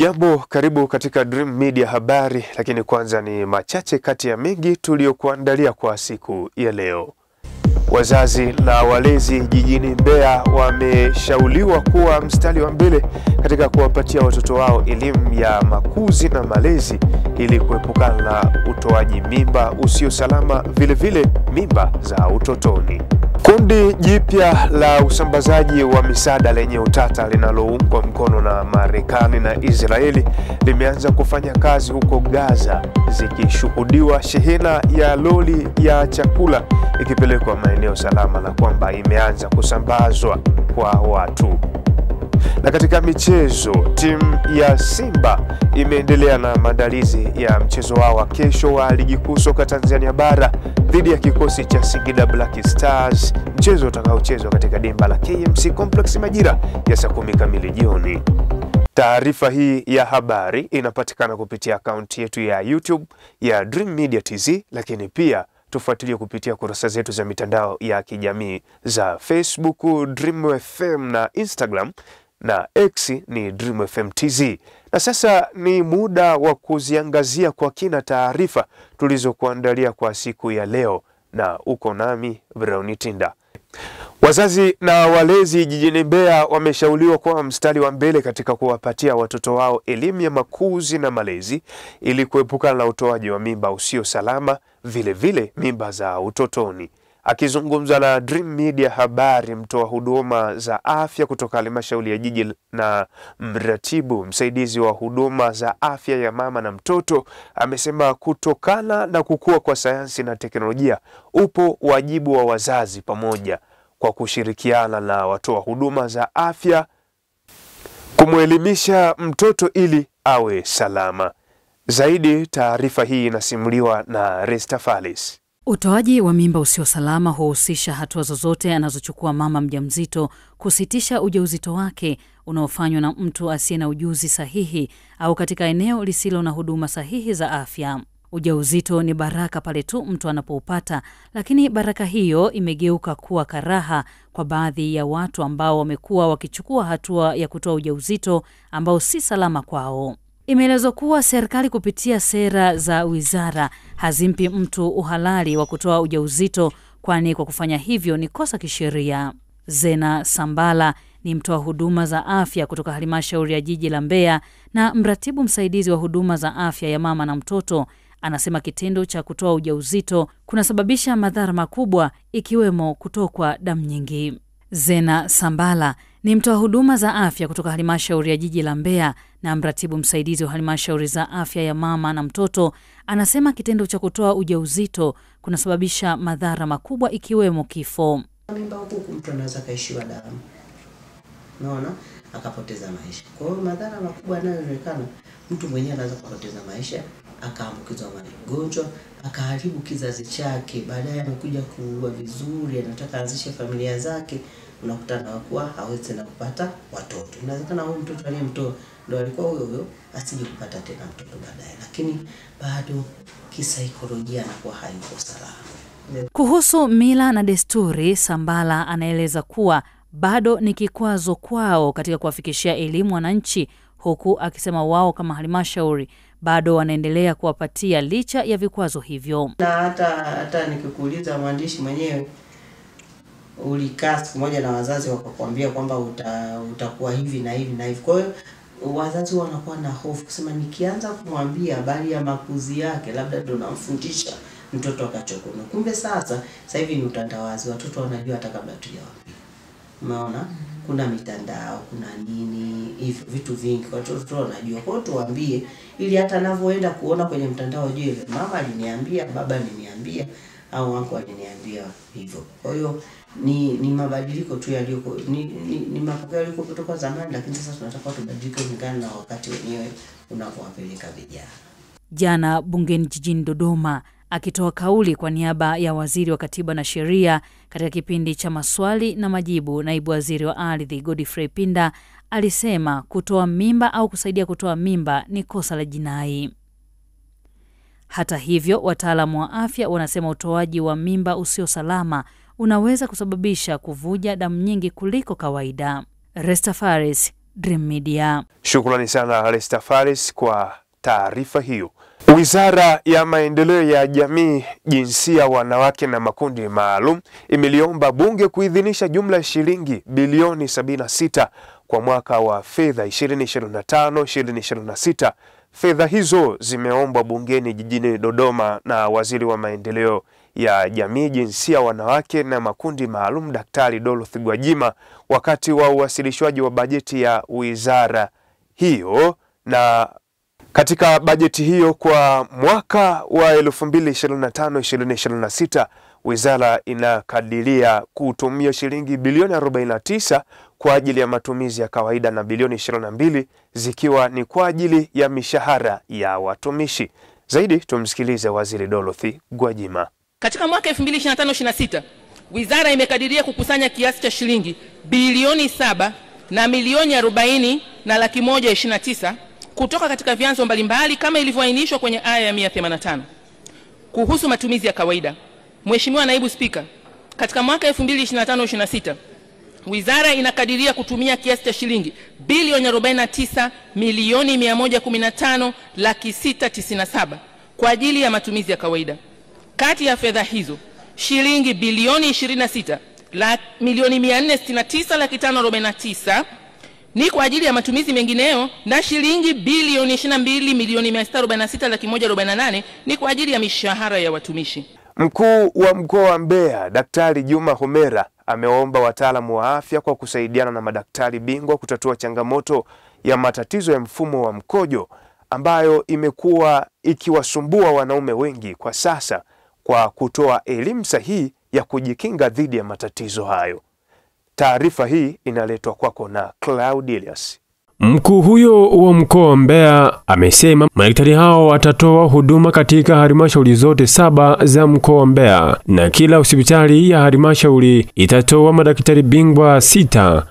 Hujambo, karibu katika Dream Media habari, lakini kwanza ni machache kati ya mengi tuliokuandalia kwa siku ya leo. Wazazi na walezi jijini Mbeya wameshauriwa kuwa mstari wa mbele katika kuwapatia watoto wao elimu ya makuzi na malezi ili kuepukana na utoaji mimba usio salama, vile mimba za utotoni. Kundi jipya la usambazaji wa misaada lenye utata linaloungwa mkono na Marekani na Israeli limeanza kufanya kazi huko Gaza, zikishuhudiwa shehena ya lori ya chakula ikipelekwa maeneo salama na kwamba imeanza kusambazwa kwa watu. Na katika michezo, timu ya Simba imeendelea na maandalizi ya mchezo wao wa kesho wa ligi kuu soka Tanzania bara dhidi ya kikosi cha Singida Black Stars, mchezo utakaochezwa katika dimba la KMC Complex majira ya saa 10 kamili jioni. Taarifa hii ya habari inapatikana kupitia akaunti yetu ya YouTube ya Dream Media TZ, lakini pia tufuatilie kupitia kurasa zetu za mitandao ya kijamii za Facebook Dream FM na Instagram na X ni Dream FM TZ. Na sasa ni muda wa kuziangazia kwa kina taarifa tulizokuandalia kwa siku ya leo, na uko nami Brown Tinda. Wazazi na walezi jijini Mbeya wameshauriwa kuwa mstari wa mbele katika kuwapatia watoto wao elimu ya makuzi na malezi ili kuepukana na utoaji wa mimba usio salama, vile mimba za utotoni. Akizungumza na Dream Media habari, mtoa huduma za afya kutoka halmashauri ya jiji na mratibu msaidizi wa huduma za afya ya mama na mtoto amesema kutokana na kukua kwa sayansi na teknolojia, upo wajibu wa wazazi pamoja kwa kushirikiana na watoa huduma za afya kumwelimisha mtoto ili awe salama. Zaidi, taarifa hii inasimuliwa na Resta Falis. Utoaji wa mimba usio salama huhusisha hatua zozote anazochukua mama mjamzito kusitisha ujauzito wake unaofanywa na mtu asiye na ujuzi sahihi au katika eneo lisilo na huduma sahihi za afya. Ujauzito ni baraka pale tu mtu anapoupata, lakini baraka hiyo imegeuka kuwa karaha kwa baadhi ya watu ambao wamekuwa wakichukua hatua ya kutoa ujauzito ambao si salama kwao. Imeelezwa kuwa serikali kupitia sera za wizara hazimpi mtu uhalali wa kutoa ujauzito, kwani kwa kufanya hivyo ni kosa kisheria. Zena Sambala ni mtoa huduma za afya kutoka halmashauri ya jiji la Mbeya na mratibu msaidizi wa huduma za afya ya mama na mtoto. Anasema kitendo cha kutoa ujauzito kunasababisha madhara makubwa ikiwemo kutokwa damu nyingi. Zena Sambala ni mtoa huduma za afya kutoka halmashauri ya jiji la Mbeya na mratibu msaidizi wa halmashauri za afya ya mama na mtoto. Anasema kitendo cha kutoa ujauzito kunasababisha madhara makubwa ikiwemo kifo. Mimba huku mtu anaweza kaishiwa damu, unaona, akapoteza maisha. Kwa hiyo madhara makubwa yanayoonekana, mtu mwenyewe anaweza kupoteza maisha, akaambukizwa magonjwa, akaharibu kizazi chake, baadaye amekuja kuua vizuri, anataka aanzishe familia zake, unakutana kuwa hawezi na kupata watoto. Inawezekana huyo mtoto aliyemtoa ndio alikuwa huyo asije kupata tena mtoto baadaye, lakini bado kisaikolojia anakuwa hayuko salama. Kuhusu mila na desturi, Sambala anaeleza kuwa bado ni kikwazo kwao katika kuwafikishia elimu wananchi, huku akisema wao kama halmashauri bado wanaendelea kuwapatia licha ya vikwazo hivyo. Na hata nikikuuliza mwandishi mwenyewe, ulikaa siku moja na wazazi wakakwambia kwamba utakuwa hivi na hivi na hivi. Kwa hiyo wazazi wanakuwa na hofu kusema nikianza kumwambia habari ya makuzi yake labda ndio namfundisha mtoto akachokona. Kumbe sasa hivi ni utandawazi, watoto wanajua hata kabla tujawaambia. Umeona? Kuna mitandao, kuna nini, hivyo vitu vingi watoto wanajua. Kwa hiyo tuwaambie ili hata anavyoenda kuona kwenye mtandao ajue mama aliniambia, baba aliniambia au wangu aliniambia hivyo. Kwa hiyo ni mabadiliko tu yaliyoko, ni mapokeo yaliyoko kutoka zamani, lakini sasa tunataka tubadilike kulingana na wakati wenyewe unavyowapeleka vijana. Jana bungeni jijini Dodoma, akitoa kauli kwa niaba ya waziri wa katiba na sheria katika kipindi cha maswali na majibu, naibu waziri wa ardhi Godfrey Pinda alisema kutoa mimba au kusaidia kutoa mimba ni kosa la jinai. Hata hivyo, wataalamu wa afya wanasema utoaji wa mimba usio salama unaweza kusababisha kuvuja damu nyingi kuliko kawaida. Resta Faris, Dream Media. Shukrani sana Alesta Faris kwa taarifa hiyo. Wizara ya Maendeleo ya Jamii, Jinsia, Wanawake na Makundi Maalum imeliomba bunge kuidhinisha jumla ya shilingi bilioni 76 kwa mwaka wa fedha 2025-2026. Fedha hizo zimeombwa bungeni jijini Dodoma na Waziri wa Maendeleo ya Jamii, Jinsia, Wanawake na Makundi Maalum Daktari Dorothy Gwajima wakati wa uwasilishwaji wa bajeti ya wizara hiyo. Na katika bajeti hiyo kwa mwaka wa 2025-2026, wizara inakadiria kutumia shilingi bilioni 49 kwa ajili ya matumizi ya kawaida na bilioni 22 zikiwa ni kwa ajili ya mishahara ya watumishi. Zaidi tumsikilize Waziri Dorothy Gwajima. Katika mwaka 2025-26, wizara imekadiria kukusanya kiasi cha shilingi bilioni 7 na milioni 40 na laki 129 kutoka katika vyanzo mbalimbali kama ilivyoainishwa kwenye aya ya 185. Kuhusu matumizi ya kawaida, Mheshimiwa Naibu Spika, katika mwaka 2025-26, wizara inakadiria kutumia kiasi cha shilingi bilioni 49 milioni 115 laki 697 kwa ajili ya matumizi ya kawaida. Kati ya fedha hizo, shilingi bilioni 26 milioni 469 laki 549 ni kwa ajili ya matumizi mengineyo na shilingi bilioni 22 milioni 646 laki 148 ni kwa ajili ya mishahara ya watumishi. Mkuu wa mkoa wa Mbeya, Daktari Juma Homera, ameomba wataalamu wa afya kwa kusaidiana na madaktari bingwa kutatua changamoto ya matatizo ya mfumo wa mkojo ambayo imekuwa ikiwasumbua wanaume wengi kwa sasa, kwa kutoa elimu sahihi ya kujikinga dhidi ya matatizo hayo. Taarifa hii inaletwa kwako na Claudilius. Mkuu huyo wa mkoa wa Mbeya amesema madaktari hao watatoa huduma katika halmashauri zote 7 za mkoa wa Mbeya na kila hospitali ya halmashauri itatoa madaktari bingwa 6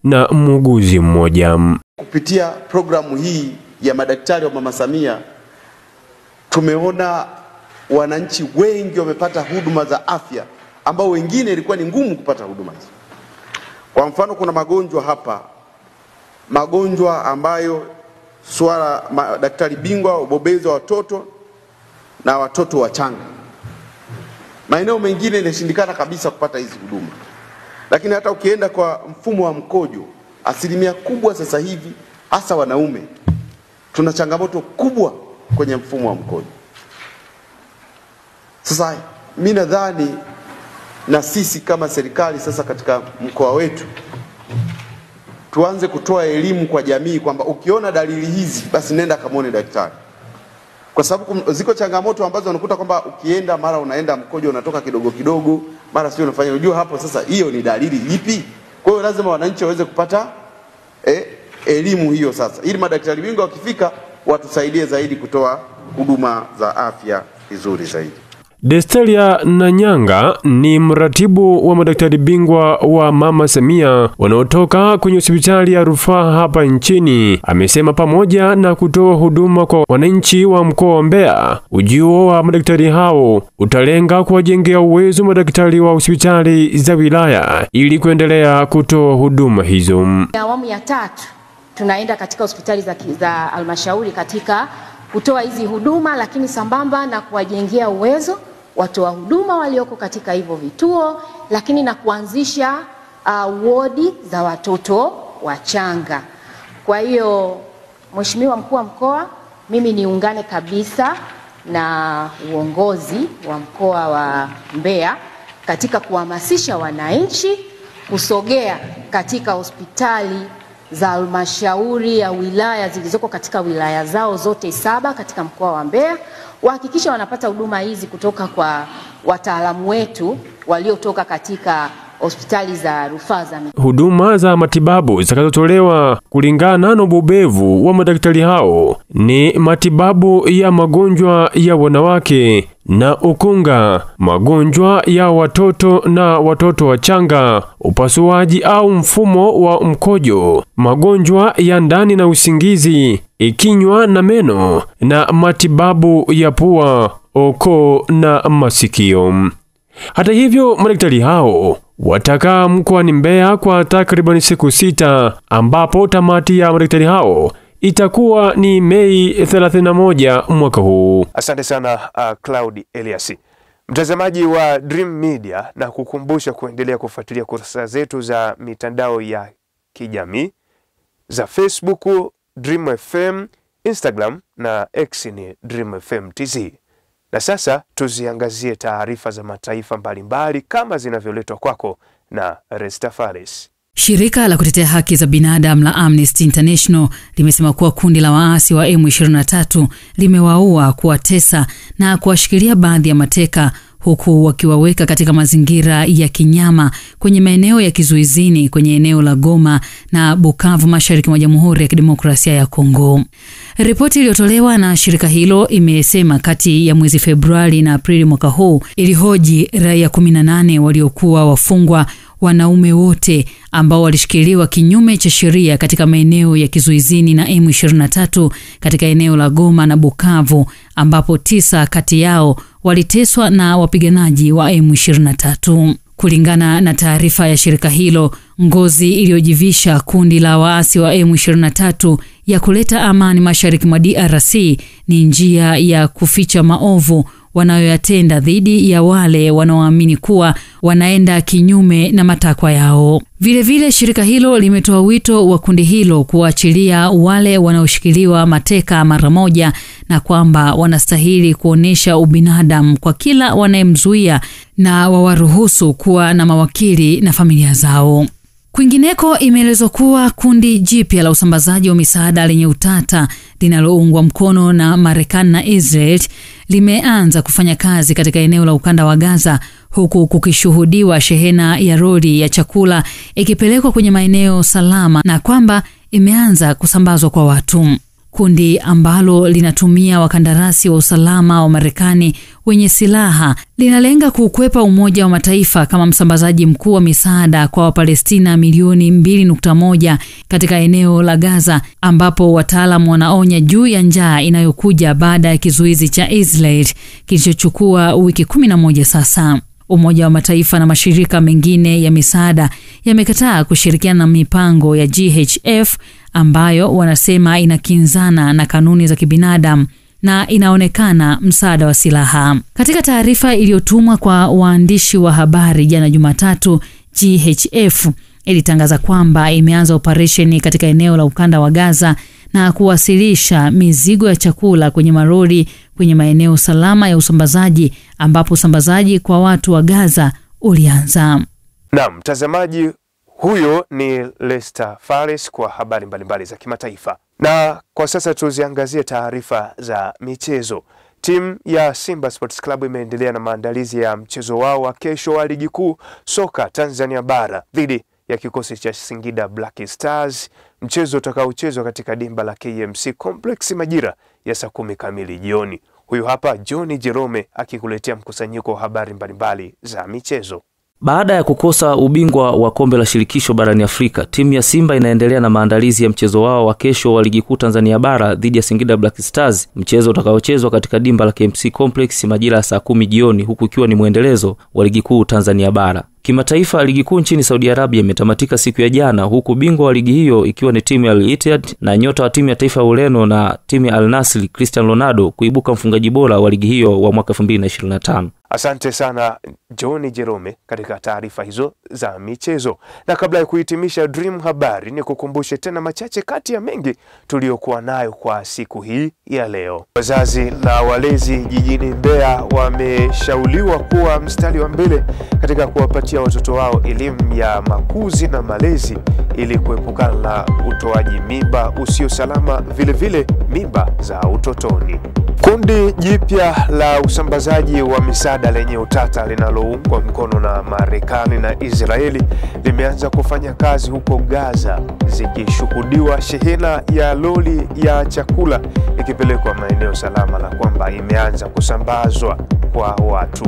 na muuguzi mmoja. Kupitia programu hii ya madaktari wa Mama Samia, tumeona wananchi wengi wamepata huduma za afya ambao wengine ilikuwa ni ngumu kupata huduma hizo. Kwa mfano, kuna magonjwa hapa, magonjwa ambayo daktari bingwa ubobezi wa watoto na watoto wachanga. Maeneo mengine inashindikana kabisa kupata hizi huduma. Lakini hata ukienda kwa mfumo wa mkojo, asilimia kubwa sasa hivi hasa wanaume tuna changamoto kubwa kwenye mfumo wa mkojo. Sasa mimi nadhani na sisi kama serikali sasa katika mkoa wetu tuanze kutoa elimu kwa jamii kwamba ukiona dalili hizi basi nenda kamwone daktari. Kwa sababu ziko changamoto ambazo unakuta kwamba ukienda mara unaenda mkojo unatoka kidogo kidogo, mara sio unafanya, unajua hapo sasa hiyo ni dalili ipi? Kwa hiyo lazima wananchi waweze kupata elimu hiyo sasa, ili madaktari bingwa wakifika watusaidie zaidi kutoa huduma za afya vizuri zaidi. Destelia Nanyanga ni mratibu wa madaktari bingwa wa Mama Samia wanaotoka kwenye hospitali ya rufaa hapa nchini. Amesema pamoja na kutoa huduma kwa wananchi wa mkoa wa Mbeya, ujio wa madaktari hao utalenga kuwajengea uwezo madaktari wa hospitali za wilaya ili kuendelea kutoa huduma hizo. Awamu ya 3 tunaenda katika hospitali za halmashauri katika kutoa hizi huduma, lakini sambamba na kuwajengea uwezo watoa huduma walioko katika hivyo vituo, lakini na kuanzisha wodi za watoto wachanga. Kwa hiyo Mheshimiwa Mkuu wa Mkoa, mimi niungane kabisa na uongozi wa mkoa wa Mbeya katika kuhamasisha wananchi kusogea katika hospitali za halmashauri ya wilaya zilizoko katika wilaya zao zote 7 katika mkoa wa Mbeya, wahakikisha wanapata huduma hizi kutoka kwa wataalamu wetu waliotoka katika hospitali za rufaa za mikoa. Huduma za matibabu zitakazotolewa kulingana na ubobevu wa madaktari hao ni matibabu ya magonjwa ya wanawake na ukunga, magonjwa ya watoto na watoto wachanga, upasuaji au mfumo wa mkojo, magonjwa ya ndani na usingizi, kinywa na meno, na matibabu ya pua, koo na masikio. Hata hivyo, madaktari hao watakaa mkoani Mbeya kwa takriban siku 6, ambapo tamati ya madaktari hao itakuwa ni Mei 31 mwaka huu. Asante sana Cloud Elias. Mtazamaji wa Dream Media, na kukumbusha kuendelea kufuatilia kurasa zetu za mitandao ya kijamii za Facebook Dream FM, Instagram na X ni Dream FM TZ. Na sasa tuziangazie taarifa za mataifa mbalimbali kama zinavyoletwa kwako na Resta Fares. Shirika la kutetea haki za binadamu la Amnesty International limesema kuwa kundi la waasi wa M23 limewaua, kuwatesa na kuwashikilia baadhi ya mateka, huku wakiwaweka katika mazingira ya kinyama kwenye maeneo ya kizuizini kwenye eneo la Goma na Bukavu, mashariki mwa Jamhuri ya Kidemokrasia ya Kongo. Ripoti iliyotolewa na shirika hilo imesema kati ya mwezi Februari na Aprili mwaka huu ilihoji raia 18 waliokuwa wafungwa, wanaume wote ambao walishikiliwa kinyume cha sheria katika maeneo ya kizuizini na M23 katika eneo la Goma na Bukavu, ambapo 9 kati yao waliteswa na wapiganaji wa M23. Kulingana na taarifa ya shirika hilo, ngozi iliyojivisha kundi la waasi wa M23 ya kuleta amani mashariki mwa DRC ni njia ya kuficha maovu wanayoyatenda dhidi ya wale wanaoamini kuwa wanaenda kinyume na matakwa yao. Vile shirika hilo limetoa wito wa kundi hilo kuachilia wale wanaoshikiliwa mateka mara moja, na kwamba wanastahili kuonesha ubinadamu kwa kila wanayemzuia na wawaruhusu kuwa na mawakili na familia zao. Kwingineko, imeelezwa kuwa kundi jipya la usambazaji wa misaada lenye utata linaloungwa mkono na Marekani na Israel limeanza kufanya kazi katika eneo la ukanda wa Gaza, huku kukishuhudiwa shehena ya lori ya chakula ikipelekwa kwenye maeneo salama na kwamba imeanza kusambazwa kwa watu. Kundi ambalo linatumia wakandarasi wa usalama wa Marekani wenye silaha linalenga kukwepa Umoja wa Mataifa kama msambazaji mkuu wa misaada kwa Wapalestina milioni 2.1 katika eneo la Gaza, ambapo wataalamu wanaonya juu ya njaa inayokuja baada ya kizuizi cha Israel kilichochukua wiki 11 sasa. Umoja wa Mataifa na mashirika mengine ya misaada yamekataa kushirikiana na mipango ya GHF ambayo wanasema inakinzana na kanuni za kibinadamu na inaonekana msaada wa silaha. Katika taarifa iliyotumwa kwa waandishi wa habari jana Jumatatu, GHF ilitangaza kwamba imeanza operesheni katika eneo la ukanda wa Gaza na kuwasilisha mizigo ya chakula kwenye maroli kwenye maeneo salama ya usambazaji, ambapo usambazaji kwa watu wa Gaza ulianza. Naam, mtazamaji, huyo ni Lester Fares kwa habari mbalimbali za kimataifa. Na kwa sasa tuziangazie taarifa za michezo. Timu ya Simba Sports Club imeendelea na maandalizi ya mchezo wao wa kesho wa Ligi Kuu Soka Tanzania Bara dhidi ya kikosi cha Singida Black Stars, mchezo utakaochezwa katika dimba la KMC Complex majira ya saa 10 kamili jioni. Huyu hapa Johnny Jerome akikuletea mkusanyiko wa habari mbalimbali za michezo. Baada ya kukosa ubingwa wa kombe la shirikisho barani Afrika, timu ya Simba inaendelea na maandalizi ya mchezo wao wa kesho wa Ligi Kuu Tanzania Bara dhidi ya Singida Black Stars, mchezo utakaochezwa katika dimba la KMC Complex majira ya saa 10 jioni, huku ikiwa ni muendelezo wa Ligi Kuu Tanzania Bara. Kimataifa, ligi kuu nchini Saudi Arabia imetamatika siku ya jana, huku bingwa wa ligi hiyo ikiwa ni timu ya Al Ittihad na nyota wa timu ya taifa ya Ureno na timu ya Al Nassr Cristiano Ronaldo kuibuka mfungaji bora wa ligi hiyo wa mwaka 2025. Asante sana Johnny Jerome katika taarifa hizo za michezo. Na kabla ya kuhitimisha Dream habari, ni kukumbushe tena machache kati ya mengi tuliokuwa nayo kwa siku hii ya leo. Wazazi na walezi jijini Mbeya wameshauriwa kuwa mstari wa mbele katika kuwapatia watoto wao elimu ya makuzi na malezi ili kuepukana na utoaji mimba usio salama, vile mimba za utotoni. Kundi jipya la usambazaji wa misaada lenye utata linaloungwa mkono na Marekani na Israeli limeanza kufanya kazi huko Gaza, zikishuhudiwa shehena ya lori ya chakula ikipelekwa maeneo salama na kwamba imeanza kusambazwa kwa watu.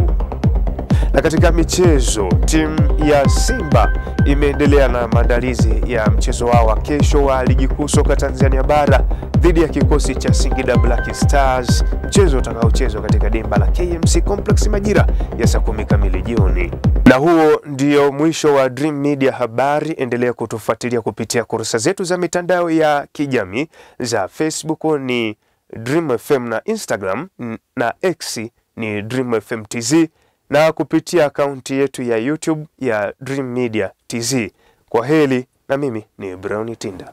Na katika michezo, timu ya Simba imeendelea na maandalizi ya mchezo wao wa kesho wa ligi kuu soka Tanzania bara dhidi ya kikosi cha Singida Black Stars, mchezo utakaochezwa katika dimba la KMC Complex majira ya saa 10 kamili jioni. Na huo ndio mwisho wa Dream Media habari. Endelea kutufuatilia kupitia kurasa zetu za mitandao ya kijamii za Facebook ni Dream FM na Instagram na X ni Dream FM TZ na kupitia akaunti yetu ya YouTube ya Dream Media TZ. Kwa heri, na mimi ni Brown Tinda.